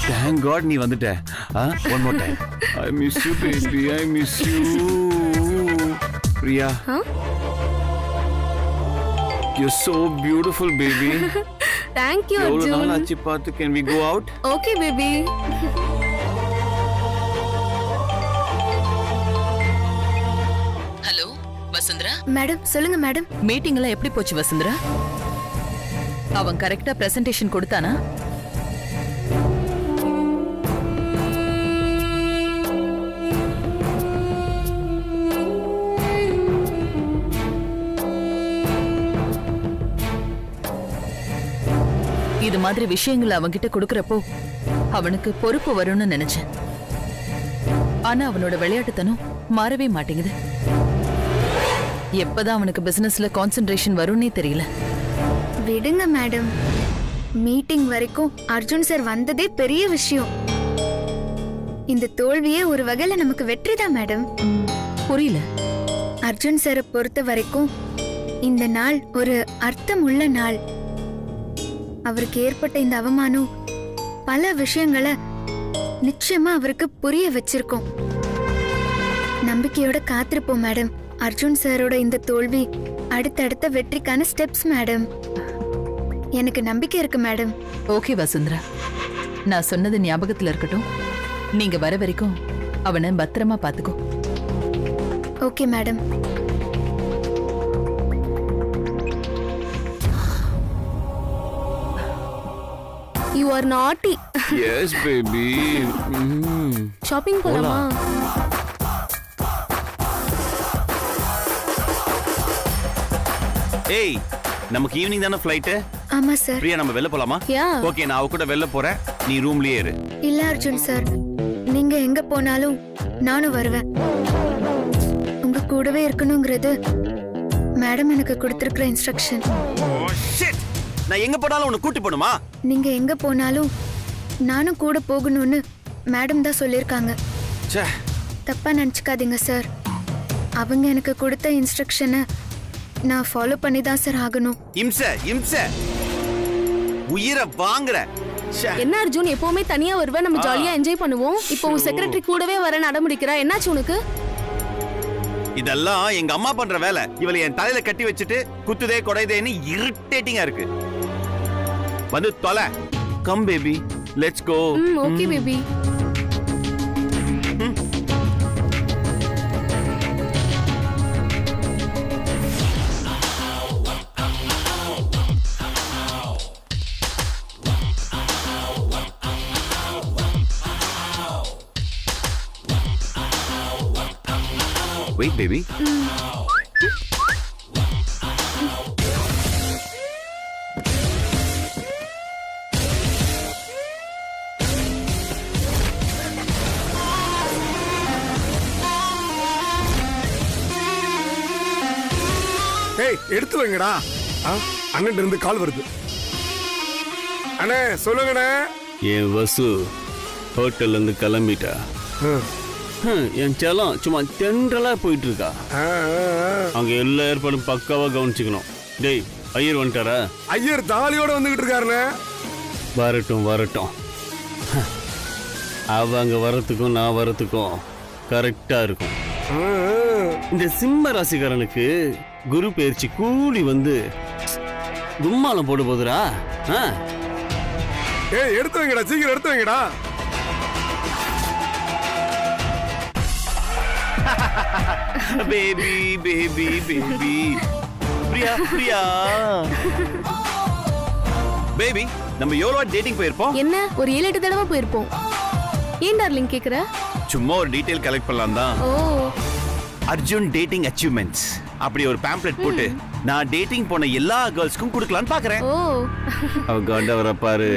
Thank God நீ வந்துட்ட. One more time. I miss you baby. I miss you. Priya. You're so beautiful baby. Thank you Arjun. எவ்வளவு நாள் ஆச்சு பார்த்து. Can we go out? Okay baby. Hello Vasundhara. Madam சொல்லுங்க madam. Meeting எல்லாம் எப்படி போச்சு வசுந்தரா? அவன் கரெக்டா பிரசன்டேஷன் கொடுத்தானா? இது மாதிரி விஷயங்களை அவன்கிட்ட கொடுக்கறப்போ அவனுக்கு பொறுப்பு வரும்னு நினைச்சேன். ஆனா அவனோட விளையாட்டுத்தனம் மாறவே மாட்டேங்குது. எப்பதான் அவனுக்கு பிசினஸ்ல கான்சென்ட்ரேஷன் வரும்னே தெரியல. விடுங்க மேடம். மீட்டிங் வரைக்கும் அர்ஜுன் சார் வந்ததே பெரிய விஷயம். இந்த தோல்வியே ஒரு வகையில நமக்கு வெற்றி தான் மேடம். புரியல. அர்ஜுன் சாரை பொறுத்த வரைக்கும் இந்த நாள் ஒரு அர்த்தம் உள்ள நாள். அவருக்கு ஏற்பட்ட இந்த அவமானம் பல விஷயங்களை நிச்சயமா அவருக்கு புரிய வச்சிருக்கோம். நம்பிக்கையோட காத்திருப்போம் மேடம். அர்ஜுன் சாரோட இந்த தோல்வி அடுத்தடுத்த வெற்றிக்கான ஸ்டெப்ஸ் மேடம். எனக்கு நம்பிக்கை இருக்கு மேடம். ஓகே வசுந்தரா, நான் சொன்னது ஞாபகத்துல இருக்கட்டும். நீங்க வர வரைக்கும் அவனை பத்திரமா பாத்துக்கோ. Okay madam. You are naughty. Yes baby. Shopping போலாமா? ஏய், நமக்கு ஈவினிங் தான ஃளைட்? ஆமா சார். பிரியா நம்ம வெளிய போலாமா? ஓகே, நான் அவ கூட வெளிய போறேன். நீ ரூம்லயே இரு. இல்ல அர்ஜுன் சார், நீங்க எங்க போனாலும் நானும் வருவேன். உங்க கூடவே இருக்கணும்ங்கிறது மேடம் எனக்கு கொடுத்திருக்கிற இன்ஸ்ட்ரக்ஷன். நான் எங்க போனாலும் உன்னை கூட்டி போணுமா? நீங்க எங்க போனாலும் நானும் கூட போகணும்னு மேடம் தான் சொல்லிருக்காங்க. தப்பா நினைச்சுக்காதீங்க சார். அவங்க எனக்கு கொடுத்த இன்ஸ்ட்ரக்ஷனை நான் ஃபாலோ பண்ணி தான் சார் ஆகணும். உயிரை வாங்குற. என்ன அர்ஜுன், எப்பவுமே தனியா வருவ, நம்ம ஜாலியா என்ஜாய் பண்ணுவோம். இப்போ உன் செக்ரட்டரி கூடவே வர நடமுடிக்கிறா, என்னாச்சு உனக்கு? இதெல்லாம் எங்க அம்மா பண்ற வேலை. இவளை என் தலையில கட்டி வச்சுட்டு குத்துதே கொடைதேன்னு இரிட்டேட்டிங்கா இருக்கு. வந்து தொலை. Come baby, let's go. Okay baby. Wait baby. ஏய், எடுத்து வைங்கடா. அண்ணன் இருந்து கால் வருது. அண்ணே சொல்லுங்கண்ணே. என் வசு ஹோட்டல்ல இருந்து கிளம்பிட்டா. என் செல்லம் சும்மா தென்றலா போயிட்டு இருக்கா. அங்க எல்லா ஏற்பாடும் பக்காவா கவனிச்சுக்கணும். டேய், ஐயர் வந்துட்டாரா? ஐயர் தாலியோட வந்துகிட்டு இருக்காருண்ணே. வரட்டும் வரட்டும். அவங்க வரத்துக்கும் நான் வரத்துக்கும் கரெக்டா இருக்கும். இந்த சிம்ம ராசிக்காரனுக்கு குரு பயிற்சி கூடி வந்து கும்மாலம் போடு போதுரா. ஏய், எடுத்து வைங்கடா, சீக்கிரம் எடுத்து வைங்கடா. Baby baby baby. Priya Priya. Baby, நம்ம எவ்வளவு டேட்டிங் போயிருப்போம்? என்ன, ஒரு 7-8 தடவை போயிருப்போம். ஏன் டார்லிங் கேக்குற? சும்மா ஒரு டீடைல் கலெக்ட் பண்ணலாம் தான். ஓ, அர்ஜுன் டேட்டிங் அச்சீவ்மெண்ட்ஸ் அப்படி ஒரு பேம்ப்ளெட் போட்டு நான் டேட்டிங் போன எல்லா கேர்ள்ஸ்க்கும் கொடுக்கலாம்னு பாக்குறேன். ஓ, அவ காண்டவர பாரு.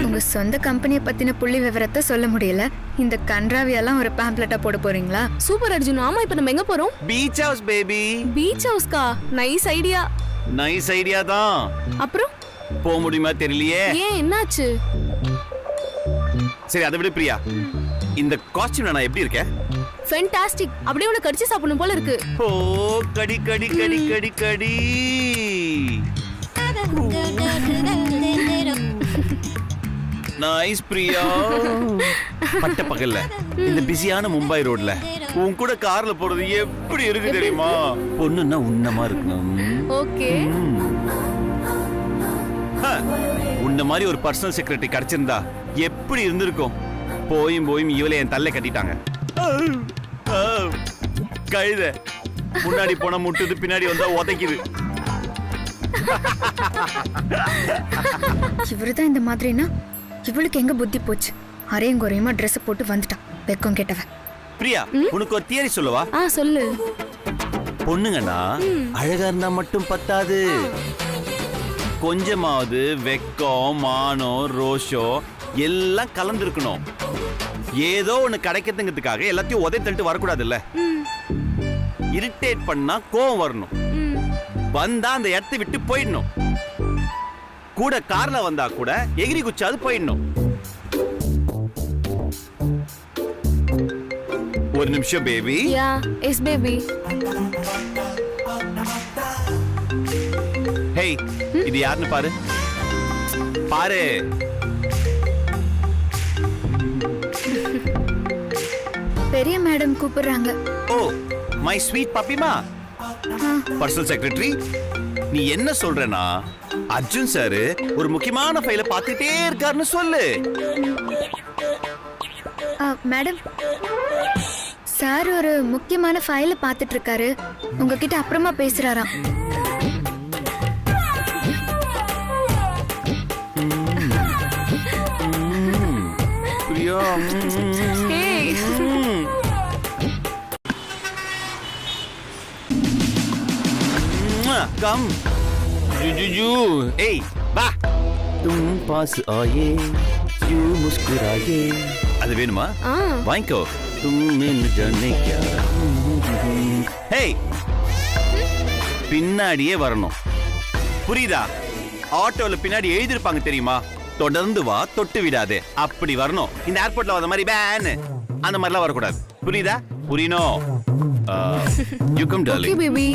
உங்க சொந்த கம்பெனியை பத்தின புள்ளி விவரத்தை சொல்ல முடியல, இந்த கன்றாவியெல்லாம் ஒரு பேம்ப்ளெட்டா போட போறீங்களா? சூப்பர் அர்ஜுன். ஆமா, இப்ப நம்ம எங்க போறோம்? Beach house baby. பீச் ஹவுஸ்கா? Nice idea. நைஸ் ஐடியா தான். அப்புறம் போக முடியுமா தெரியலையே. ஏன், என்னாச்சு? சரி, அதை விட பிரியா, இந்த காஸ்டியூம்ல நான் எப்படி இருக்கேன்? ஃபேண்டாஸ்டிக். அப்படியே உன கடிச்சு சாப்பிடணும் போல இருக்கு. ஓ, கடி கடி கடி கடி கடி. நைஸ் பிரியா. பட்ட பகல்ல இந்த பிஸியான மும்பை ரோட்ல உன் கூட கார்ல போறது எப்படி இருக்கு தெரியுமா? பொண்ணுன்னா உன்னமா இருக்கணும். ஓகே. உன்ன மாதிரி ஒரு பர்சனல் செக்ரட்டரி கிடைச்சிருந்தா எப்படி இருந்திருக்கும்? போயும் இவளை என் தள்ள கட்டிட்டாங்க. கழுத முன்னாடி போன முட்டுது, பின்னாடி வந்தா உதைக்குது. இவருதான் இந்த மாதிரினா இவளுக்கு எங்க புத்தி போச்சு? அரையும் குறையுமா ட்ரெஸ் போட்டு வந்துட்டான் வெக்கம் கேட்டவ. பிரியா, உனக்கு ஒரு தியரி சொல்லவா? சொல்லு. பொண்ணுங்கன்னா அழகா இருந்தா மட்டும் பத்தாது, கொஞ்சமாவது வெக்கம், மானம், ரோஷம் எல்லாம் கலந்துருக்கணும். ஏதோ ஒண்ணு கிடைக்கிறதுங்கிறதுக்காக எல்லாத்தையும் உதை தள்ளிட்டு வரக்கூடாது இல்ல. இரிட்டேட் பண்ணா கோவம் வரணும், வந்தா அந்த இடத்தை விட்டு போயிடணும். கூட கார்ல வந்தா கூட எகிரி குச்சாது போயிடணும். ஒரு நிமிஷம் baby. Ya yes baby. Hey, இது யாருன்னு பாரு. பாரு. பெரிய மேடம் கூப்பிடுறாங்க. ஓ மை ஸ்வீட் பப்பிமா, பர்சனல் செக்ரட்டரி. நீ என்ன சொல்றனா அர்ஜுன் சார் ஒரு முக்கியமான ஃபைல பார்த்துட்டே இருக்காருன்னு சொல்லு. மேடம், சார் ஒரு முக்கியமான ஃபைல பார்த்துட்டு இருக்காரு, உங்ககிட்ட அப்புறமா பேசுறாராம். பிரியா, கம். ஏய் வா. तुम पास आए यूं मुस्कुराए. அது வேணுமா? வாங்கிக்கோ. तुमने न जाने क्या. ஹேய், பின்னாடியே வரணும், புரியுதா? ஆட்டோல பின்னாடி எழுதிருப்பாங்க தெரியுமா? தொடர்ந்து வா, தொட்டு விடாதே. அப்படி வரணும். இந்த ஏர்போர்ட்ல வந்த மாதிரி பேன் அந்த மாதிரிலாம் வரக்கூடாது, புரியுதா? புரியணும். You come darling. Okay baby.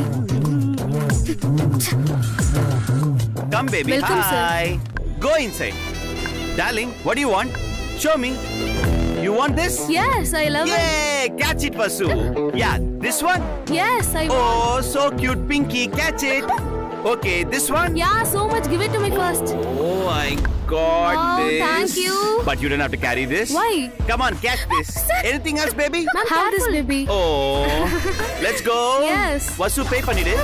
Come baby. Welcome, Hi. Go inside. Darling, what do you want? Show me. You want this? Yes, I love it. Yay! Catch it, Vasu. Yeah, this one? Yes, I want. Oh, so cute, Pinky. Catch it. Okay, this one? Yeah, so much. Give it to me first. Oh, I got Oh, this. thank you. But you don't have to carry this. Why? Come on, catch this. Anything else, baby? Have this baby. Oh, let's go. Yes. Vasu, pay பண்ணிடு.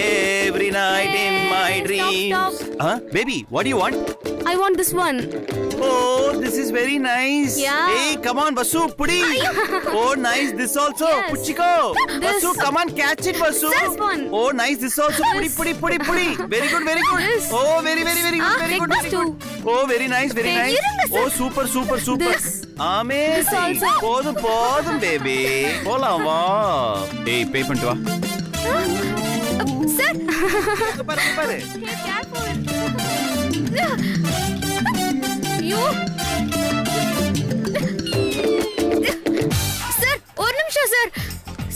Every night in my dreams. Stop. Baby, what do you want? I want this one. Oh, this is very nice. Yeah. Hey, come on, Vasu, pudi. Oh, nice. This also. Yes. Puchiko. This. Vasu, come on, catch it, Vasu. This one. Oh, nice. This also. Pudi, pudi, pudi, pudi. Very good, very good. This. Oh, very, very, very good, very take good, this very good. too. Oh, very nice, very Hey, nice. இருங்க sir. Oh, super, super, super. This. Amazing. This also. போதும், போதும், baby. போலாம் வா. Hey, pay பண்ணிட்டு வா. Sir, பாரு, பாரு. ஐயோ. சார், ஒரு நிமிஷம் சார்.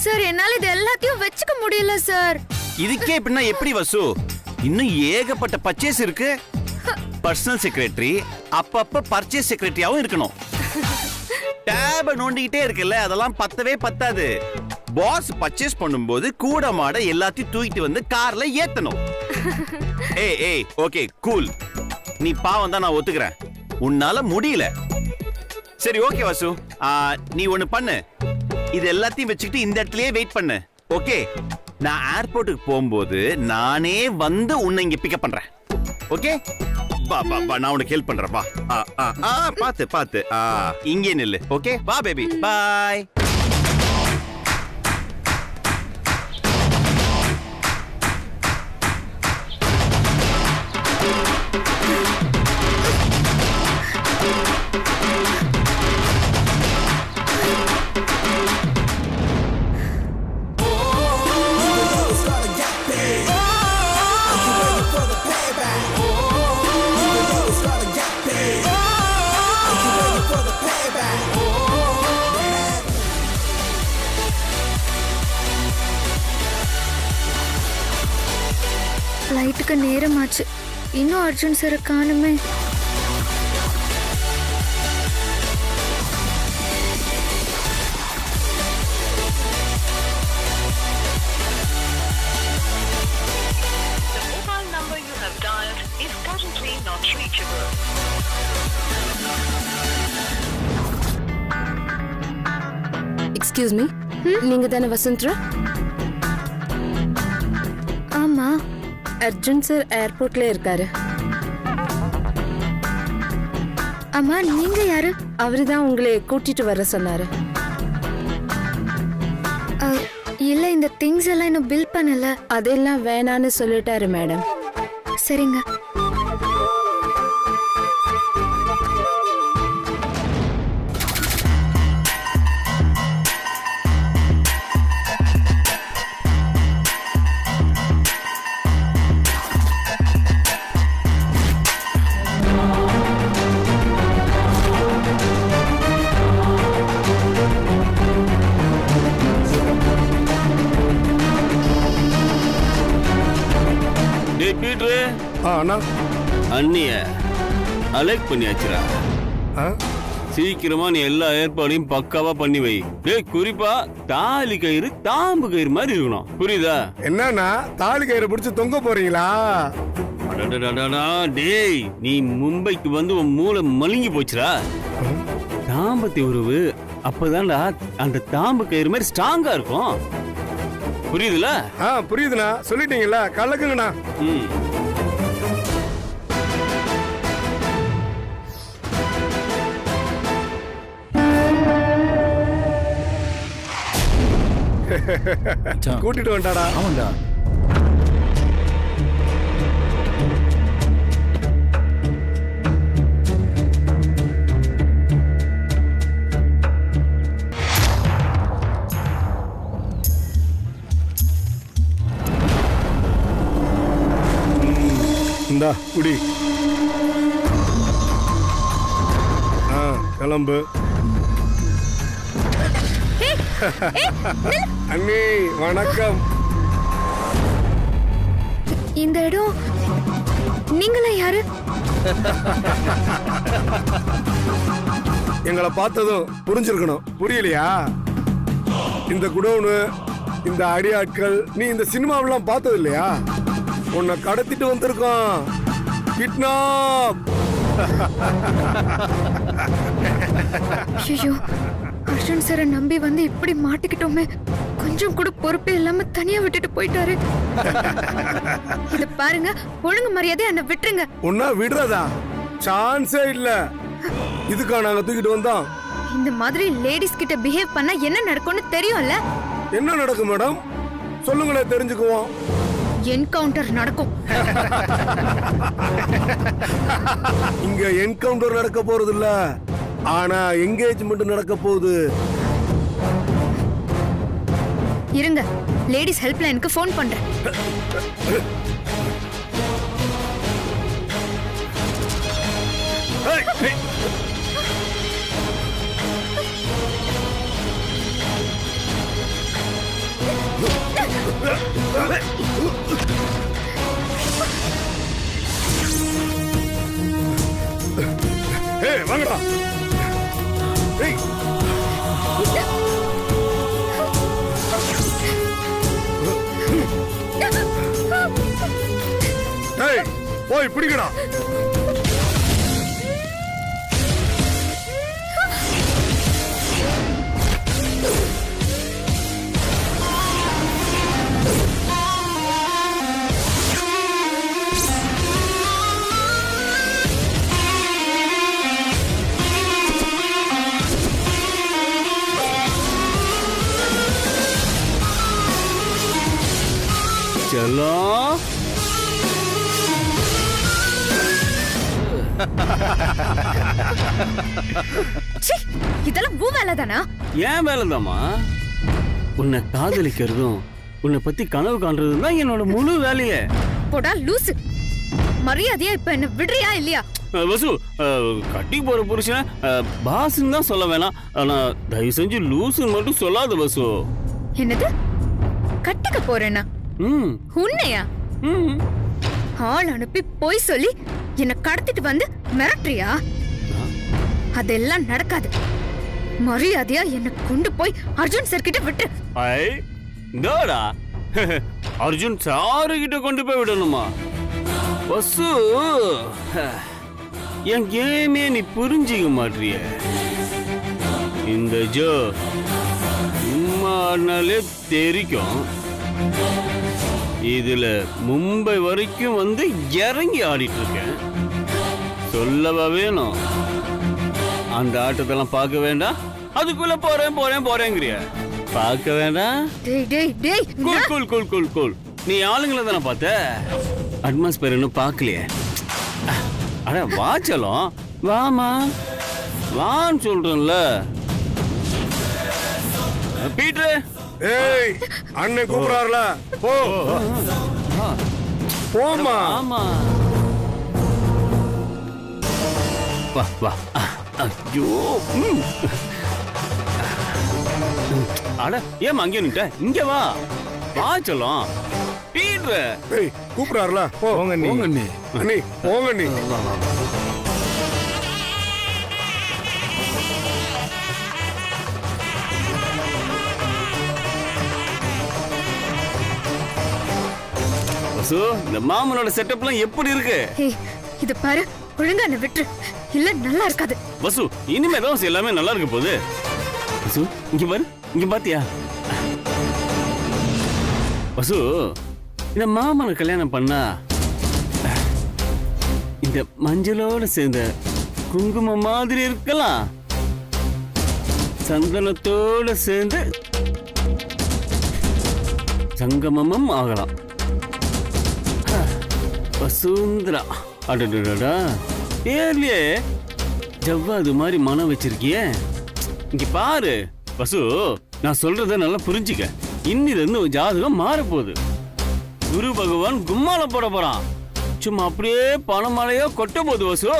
சார், என்னால இது எல்லாத்தையும் வச்சுக்க முடியல சார். இதுக்கே இப்படின்னா எப்படி வசு? இன்னும் ஏகப்பட்ட பர்ச்சேஸ் இருக்கு. பர்சனல் செக்ரட்டரி அப்பப்ப பர்ச்சேஸ் செக்ரட்டரியாவும் இருக்கணும். டேப நோண்டிக்கிட்டே இருக்குல்ல, அதெல்லாம் பத்தவே பத்தாது. பாஸ் பர்ச்சேஸ் பண்ணும்போது கூட மாட எல்லாத்தையும் தூக்கிட்டு வந்து கார்ல ஏத்தணும். ஏய் ஓகே கூல். நீ பாவம் தான், நான் ஒத்துக்கிறேன். உன்னால முடியல. சரி ஓகே வாசு, நீ ஒண்ணு பண்ணு. இது எல்லாத்தையும் வச்சுக்கிட்டு இந்த இடத்துலயே வெயிட் பண்ணு. ஓகே, நான் ஏர்போர்ட்டுக்கு போகும்போது நானே வந்து உன்னை இங்க பிக்கப் பண்றேன். ஓகே, வா வா வா, நான் உனக்கு ஹெல்ப் பண்றேன். வா. பாத்து பாத்து, இங்கே நில்லு. ஓகே, வா பேபி, பாய். ஃப்ளைட்டுக்கு நேரமாச்சு. இன்னும் அர்ஜுன் சாரை காணுமே. எக்ஸ்கியூஸ் மீ, நீங்க தானே வசந்த்ரா? ஆமா. அர்ஜுன் சார் ஏர்போர்ட்ல இருக்காரு. அம்மா நீங்க யாரு? அவருதான் உங்களை கூட்டிட்டு வர சொன்னாரு. இல்ல, இந்த திங்ஸ் எல்லாம் இன்னும் பில் பண்ணல. அதெல்லாம் வேணான்னு சொல்லிட்டாரு மேடம். சரிங்க. டேய் பீட்ரு, அண்ணா. அண்ணிய அலெக்ட் பண்ணியாச்சுரா. ஆ? சீக்கிரமா நீ எல்லா ஏற்பாடையும் பக்காவா பண்ணி வை. டேய் குறிப்பா தாலி கயிறு தாம்பு கயிறு மாதிரி இருக்கணும், புரியுதா? என்னன்னா தாலி கயிறு பிடிச்சு தொங்க போறீங்களா? அடடடடடா, டேய் நீ மும்பைக்கு வந்து உன் மூளை மழுங்கி போச்சுடா. தாம்பத்திய உறவு அப்பதான்டா அந்த தாம்பு கயிறு மாதிரி ஸ்ட்ராங்கா இருக்கும், புரியுதுல? புரியுதுண்ணா, சொல்லிட்டீங்கல்ல, கலக்குங்கண்ணா. ம். கூட்டிட்டு வந்துட்டாடா. ஆமாண்டா. இந்தா குடி. கிளம்பு. அண்ணி வணக்கம். இந்த இடம் நீங்களா யாரு? எங்களை பார்த்ததும் புரிஞ்சிருக்கணும், புரியலையா? இந்த குடோனு, இந்த அடியாட்கள், நீ இந்த சினிமாவெல்லாம் பார்த்தது இல்லையா? உன்னை கடத்திட்டு வந்திருக்கோம். கிட்னாப். ஐயோ, அர்ஜுன் சாரை நம்பி வந்து இப்படி மாட்டிக்கிட்டோமே. கொஞ்சம் கூட பொறுப்பே இல்லாம தனியா விட்டுட்டு போயிட்டாரு. இத பாருங்க, ஒழுங்கு மரியாதை என்ன விட்டுருங்க. உன்ன விடுறதா சான்ஸே இல்ல. இதுக்கா நாங்க தூக்கிட்டு வந்தோம். இந்த மாதிரி லேடிஸ் கிட்ட பிஹேவ் பண்ணா என்ன நடக்கும்னு தெரியும்ல? என்ன நடக்கும் மேடம், சொல்லுங்களேன், தெரிஞ்சுக்குவோம். என்கவுண்டர் நடக்கும். இங்க என்கவுண்டர் நடக்க போறது இல்ல, ஆனா என்கேஜ்மெண்ட் நடக்க போகுது. இருங்க, லேடிஸ் ஹெல்ப்லைனுக்கு ஃபோன் பண்றேன். வாங்கடா. போய் பிடிக்கடா. செல்லம், இதெல்லாம் உன் வேலை தானா? ஏன் வேலைதாம்மா. உன்னை காதலிக்கிறதும் உன்னை பத்தி கனவு காண்றதும் தான் என்னோட முழு வேலையே. போடா லூசு. மரியாதையா இப்ப என்ன விடுறியா இல்லையா? வசு, கட்டி போற புருஷன் பாஸ்ன்னு தான் சொல்ல வேணாம், ஆனா தயவு செஞ்சு லூசுன்னு மட்டும் சொல்லாத வசு. என்னது கட்டிக்க போறேன்னா? ம் உன்னையா? ம் ஆள் அனுப்பி போய் சொல்லி என்ன கடத்திட்டு வந்து மிரட்டுறியா? அதெல்லாம் நடக்காது. மரியாதையா என்ன கொண்டு போய் அர்ஜுன் சார் கிட்ட விட்டு. ஐ இந்தோடா அர்ஜுன் சாரு கிட்ட கொண்டு போய் விடணுமா? வசு என் கேமே நீ புரிஞ்சிக்க மாட்டிய. இந்த ஜோ சும்மானாலே தெரிக்கும். இதுல மும்பை வரைக்கும் வந்து இறங்கி ஆடிட்டு இருக்கேன். சொல்லவா வேணும்? அந்த ஆட்டத்தெல்லாம் பார்க்க வேண்டாம். அதுக்குள்ள போறேன் போறேன் போறேங்கிறிய. பார்க்க வேண்டாம். டேய் டேய் டேய், cool cool cool cool cool. நீ ஆளுங்களை தானே பார்த்த, அட்மாஸ்பியர் இன்னும் பார்க்கலையே. அட வாச்சலம் வாமா வான்னு சொல்றேன்ல. பீட்டர், ஏய் அண்ணன் கூப்பிடுறாருல, போ போமா. ஆமா வா வா. ஐயோ அட ஏமா அங்கே நிட்ட? இங்க வா வாச்சலம். பீட்டர் ஏய் கூப்பிடுறாருல, போங்க நீ. அண்ணி போங்க நீ. வசு, இந்த மாமனோட செட்டப்லாம் எப்படி இருக்கு? ஏய் இத பாரு, ஒழுங்கா என்ன விட்டு. இல்ல நல்லா இருக்காது. வசு இனிமே தான் எல்லாமே நல்லா இருக்க போகுது. வசு இங்க பாரு, இங்க பாத்தியா? வசு, இந்த மாமனை கல்யாணம் பண்ணா இந்த மஞ்சளோட சேர்ந்த குங்குமம் மாதிரி இருக்கலாம், சந்தனத்தோட சேர்ந்து சங்கமமும் ஆகலாம். வசுந்தரா, அடடா பேர்லயே ஜவ்வாது மாதிரி மனம் வச்சிருக்கிய. இங்க பாரு வசு, நான் சொல்றத நல்லா புரிஞ்சுக்க. இன்னில இருந்து ஒரு ஜாதகம் மாற போகுது. குரு பகவான் கும்மால போட போறான். சும்மா அப்படியே பணமழையோ கொட்ட போகுது வசு.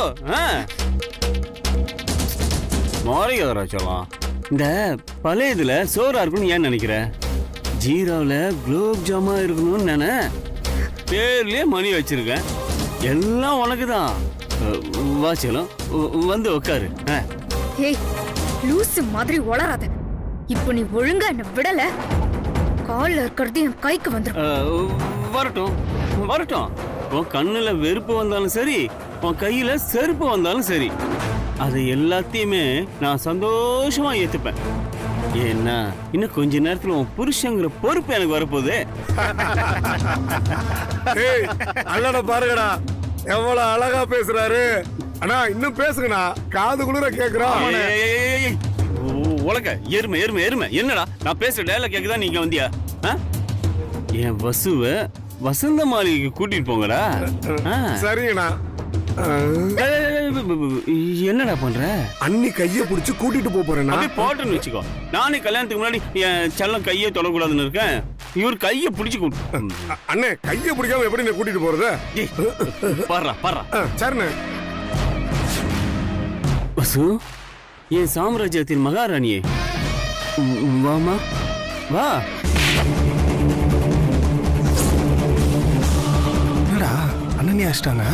மாறியதரா சொல்லலாம். இந்த பழைய இதுல சோறா இருக்குன்னு ஏன் நினைக்கிற? ஜீராவில் குலோப் ஜாமா இருக்கணும்னு நினை. பேர்லயே மணி வச்சிருக்கேன். எல்லாம் உனக்கு தான். வாச்சலம் வந்து உட்காரு. ஏய் லூசு மாதிரி உளராத. இப்போ நீ ஒழுங்கா என்ன விடல, கால்ல இருக்கிறது என் கைக்கு வந்துடும். வரட்டும் வரட்டும். உன் கண்ணுல வெறுப்பு வந்தாலும் சரி, உன் கையில செருப்பு வந்தாலும் சரி, அதை எல்லாத்தையுமே நான் சந்தோஷமா ஏத்துப்பேன். ஏன்னா இன்னும் கொஞ்ச நேரத்துல உன் புருஷங்கிற பொறுப்பு எனக்கு வரப்போகுது. ஏய் அண்ணனை பாருங்கடா, எவ்வளவு அழகா பேசுறாரு. அண்ணா இன்னும் பேசுங்கண்ணா, காது குளிர கேக்குறான். உலக எருமை எருமை எருமை. என்னடா நான் பேசுற டயலாக் கேக்குதா? நீங்க வந்தியா? என் வசுவ வசந்த மாளிகைக்கு கூட்டிட்டு போங்கடா. சரிங்கண்ணா. என்னடா பண்ற? அண்ணி கைய புடிச்சு கூட்டிட்டு போறேன்னா போட்டேன்னு வச்சுக்கோ. நானே கல்யாணத்துக்கு முன்னாடி என் செல்லம் கையை தொடக்கூடாதுன்னு இருக்கேன். இவர் கைய பிடிச்சு அண்ணே கைய பிடிக்காம எப்படி நீ கூட்டிட்டு போறது? பாடுறா பாடுறா. சரிண்ணே. வசு, என் சாம்ராஜ்யத்தின் மகாராணியே, வாமா வா. என்னடா அண்ணனே ஆச்சிட்டாங்க?